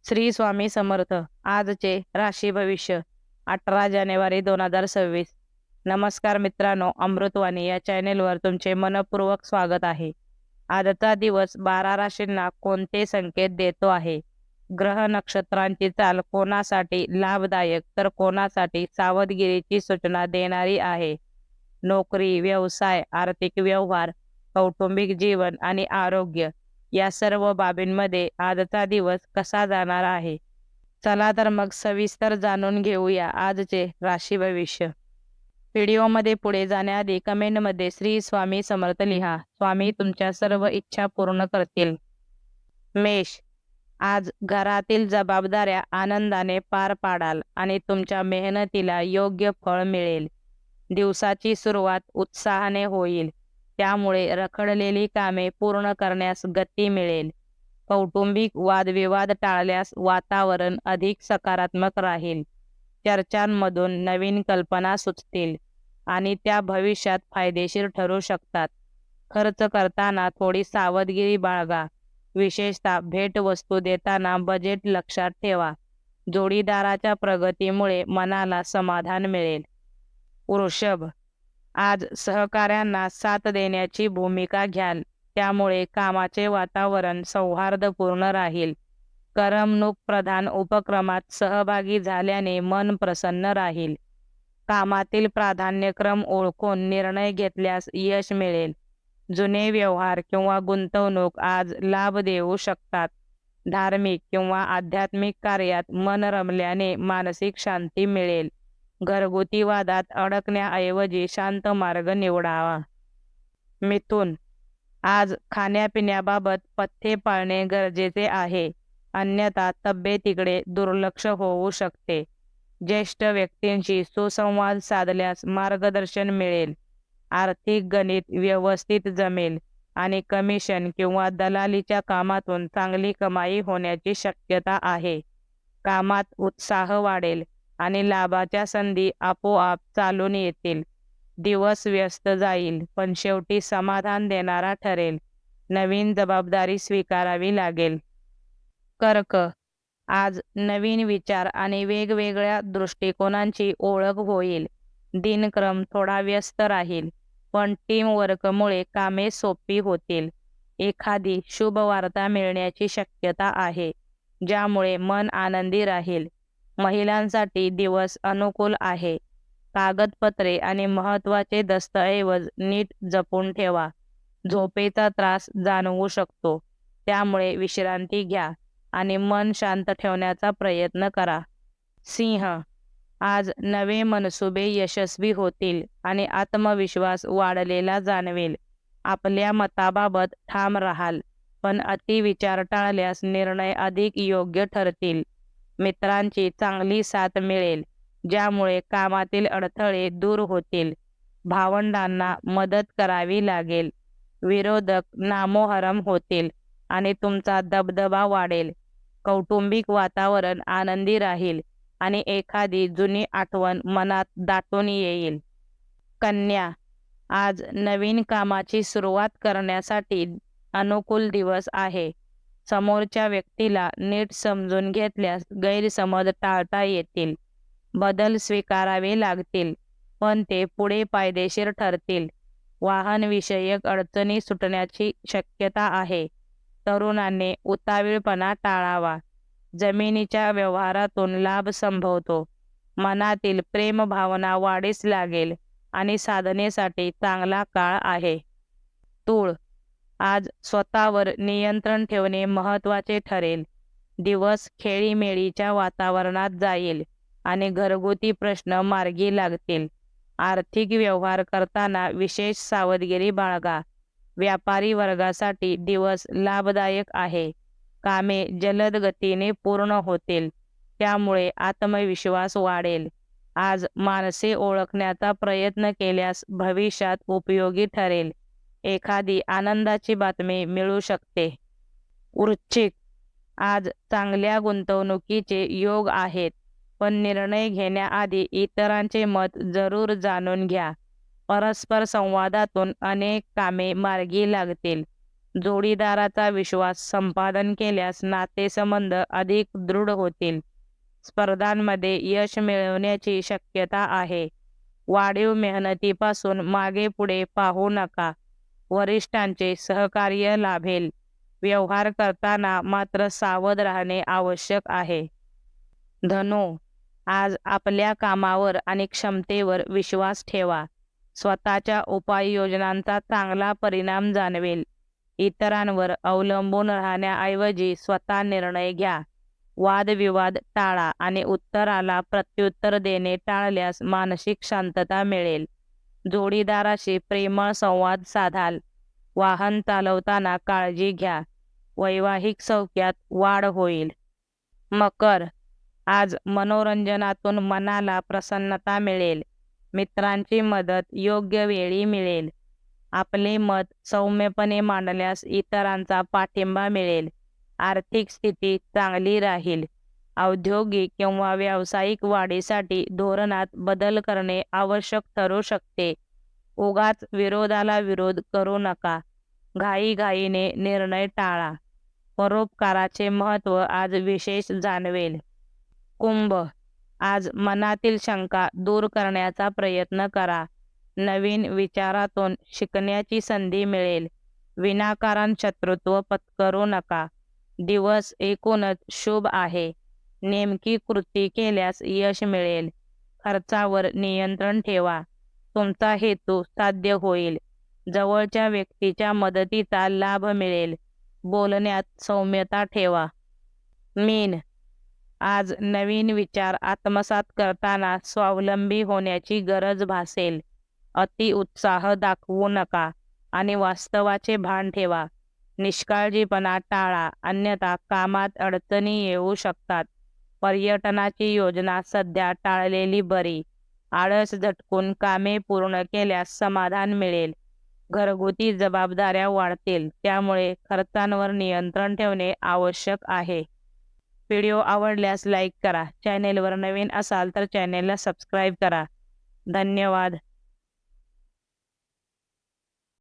श्री स्वामी समर्थ. आजचे राशी भविष्य 18 जानेवारी 2026. नमस्कार मित्रांनो, अमृतवाणी या चॅनेलवर तुमचे मनपूर्वक स्वागत आहे. आजचा दिवस 12 राशींना कोणते संकेत देतो आहे? ग्रह नक्षत्रांची चाल कोणासाठी लाभदायक तर कोणासाठी सावधगिरीची सूचना देणारी आहे? नोकरी, व्यवसाय, आर्थिक व्यवहार, कौटुंबिक जीवन आणि आरोग्य या सर्व बाबींमध्ये आजचा दिवस कसा जाणार आहे? चला तर मग सविस्तर जाणून घेऊया आजचे राशी भविष्य. व्हिडिओमध्ये पुढे जाण्याआधी कमेंटमध्ये श्री स्वामी समर्थ लिहा. स्वामी तुमच्या सर्व इच्छा पूर्ण करतील. मेष, आज घरातील जबाबदाऱ्या आनंदाने पार पाडाल आणि तुमच्या मेहनतीला योग्य फळ मिळेल. दिवसाची सुरुवात उत्साहाने होईल, त्यामुळे रखडलेली कामे पूर्ण करण्यास गती मिळेल. कौटुंबिक वादविवाद टाळल्यास वातावरण अधिक सकारात्मक राहील. चर्चांमधून नवीन कल्पना सुचतील आणि त्या भविष्यात फायदेशीर ठरू शकतात. खर्च करताना थोडी सावधगिरी बाळगा. विशेषतः भेटवस्तू देताना बजेट लक्षात ठेवा. जोडीदाराच्या प्रगतीमुळे मनाला समाधान मिळेल. वृषभ, आज सहकाऱ्यांना साथ देण्याची भूमिका घ्याल, त्यामुळे कामाचे वातावरण सौहार्दपूर्ण राहील. करमणूक प्रधान उपक्रमात सहभागी झाल्याने मन प्रसन्न राहील. कामातील प्राधान्यक्रम ओळखून निर्णय घेतल्यास यश मिळेल. जुने व्यवहार किंवा गुंतवणूक आज लाभ देऊ शकतात. धार्मिक किंवा आध्यात्मिक कार्यात मन रमल्याने मानसिक शांती मिळेल. घरगुती वादात अडकण्याऐवजी शांत मार्ग निवडावा. मिथुन, आज खाण्यापिण्याबाबत पथ्ये पाळणे गरजेचे आहे, अन्यथा तब्येतीकडे दुर्लक्ष होऊ शकते. ज्येष्ठ व्यक्तींशी सुसंवाद साधल्यास मार्गदर्शन मिळेल. आर्थिक गणित व्यवस्थित जमेल आणि कमिशन किंवा दलालीच्या कामातून चांगली कमाई होण्याची शक्यता आहे. कामात उत्साह वाढेल आणि लाभाच्या संधी आपोआप चालून येतील. दिवस व्यस्त जाईल, पण शेवटी समाधान देणारा ठरेल. नवीन जबाबदारी स्वीकारावी लागेल. कर्क, आज नवीन विचार आणि वेगवेगळ्या दृष्टिकोनांची ओळख होईल. दिनक्रम थोडा व्यस्त राहील, पण टीमवर्कमुळे कामे सोपी होतील. एखादी शुभ वार्ता मिळण्याची शक्यता आहे, ज्यामुळे मन आनंदी राहील. महिलांसाठी दिवस अनुकूल आहे. कागदपत्रे आणि महत्त्वाचे दस्तऐवज नीट जपून ठेवा. झोपेचा त्रास जाणवू शकतो, त्यामुळे विश्रांती घ्या आणि मन शांत ठेवण्याचा प्रयत्न करा. सिंह, आज नवे मनसुबे यशस्वी होतील आणि आत्मविश्वास वाढलेला जाणवेल. आपल्या मताबाबत ठाम राहाल, पण अतिविचार टाळल्यास निर्णय अधिक योग्य ठरतील. मित्रांची चांगली साथ मिळेल, ज्यामुळे कामातील अडथळे दूर होतील. भावंडांना मदत करावी लागेल. विरोधक नामोहरम होतील आणि तुमचा दबदबा वाढेल. कौटुंबिक वातावरण आनंदी राहील आणि एखादी जुनी आठवण मनात दाटून येईल. कन्या, आज नवीन कामाची सुरुवात करण्यासाठी अनुकूल दिवस आहे. समोरच्या व्यक्तीला नीट समजून घेतल्यास गैरसमज टाळता येतील. बदल स्वीकारावे लागतील, पण ते पुढे फायदेशीर ठरतील. वाहनविषयक अडचणी सुटण्याची शक्यता आहे. तरुणांनी उतावीळपणा टाळावा. जमिनीच्या व्यवहारातून लाभ संभवतो. मनातील प्रेमभावना वाढीस लागेल आणि साधनेसाठी चांगला काळ आहे. तूळ, आज स्वतःवर नियंत्रण ठेवणे महत्त्वाचे ठरेल. दिवस खेळीमेळीच्या वातावरणात जाईल आणि घरगुती प्रश्न मार्गी लागतील. आर्थिक व्यवहार करताना विशेष सावधगिरी बाळगा. व्यापारी वर्गासाठी दिवस लाभदायक आहे. कामे जलद गतीने पूर्ण होतील, त्यामुळे आत्मविश्वास वाढेल. आज माणसे ओळखण्याचा प्रयत्न केल्यास भविष्यात उपयोगी ठरेल. एखादी आनंदाची बातमी मिळू शकते. वृश्चिक, आज चांगल्या गुंतवणुकीचे योग आहेत, पण निर्णय घेण्याआधी इतरांचे मत जरूर जाणून घ्या. परस्पर संवादातून अनेक कामे मार्गी लागतील. जोडीदाराचा विश्वास संपादन केल्यास नातेसंबंध अधिक दृढ होतील. स्पर्धांमध्ये यश मिळवण्याची शक्यता आहे. वाढीव मेहनतीपासून मागे पुढे पाहू नका. वरिष्ठांचे सहकार्य लाभेल. व्यवहार करताना मात्र सावध राहणे आवश्यक आहे. धनु, आज आपल्या कामावर आणि क्षमतेवर विश्वास ठेवा. स्वतःच्या उपाययोजनांचा चांगला परिणाम जाणवेल. इतरांवर अवलंबून राहण्याऐवजी स्वतः निर्णय घ्या. वादविवाद टाळा आणि उत्तराला प्रत्युत्तर देणे टाळल्यास मानसिक शांतता मिळेल. जोडीदाराशी प्रेमळ संवाद साधाल. वाहन चालवताना काळजी घ्या. वैवाहिक सौख्यात वाढ होईल. मकर, आज मनोरंजनातून मनाला प्रसन्नता मिळेल. मित्रांची मदत योग्य वेळी मिळेल. आपले मत सौम्यपणे मांडल्यास इतरांचा पाठिंबा मिळेल. आर्थिक स्थिती चांगली राहील. औद्योगिक किंवा व्यावसायिक वाढीसाठी धोरणात बदल करणे आवश्यक ठरू शकते. उगाच विरोधाला विरोध करू नका. घाईघाईने निर्णय टाळा. परोपकाराचे महत्त्व आज विशेष जाणवेल. कुंभ, आज मनातील शंका दूर करण्याचा प्रयत्न करा. नवीन विचारातून शिकण्याची संधी मिळेल. विनाकारण शत्रुत्व पत्करू नका. दिवस एकूणच शुभ आहे. नेमकी कृती केल्यास यश मिळेल. खर्चावर नियंत्रण ठेवा. तुमचा हेतू साध्य होईल. जवळच्या व्यक्तीच्या मदतीचा लाभ मिळेल. बोलण्यात सौम्यता ठेवा. मीन, आज नवीन विचार आत्मसात करताना स्वावलंबी होण्याची गरज भासेल. अति उत्साह दाखवू नका आणि वास्तवाचे भान ठेवा. निष्काळजीपणा टाळा, अन्यथा कामात अडचणी येऊ शकतात. पर्यटनाची योजना सध्या टाळलेली बरी. आळस झटकून कामे पूर्ण केल्यास समाधान मिळेल. घरगुती जबाबदाऱ्या वाढतील, त्यामुळे खर्चांवर नियंत्रण ठेवणे आवश्यक आहे. व्हिडिओ आवडल्यास लाईक करा. चॅनेलवर नवीन असाल तर चॅनेलला सबस्क्राईब करा. धन्यवाद.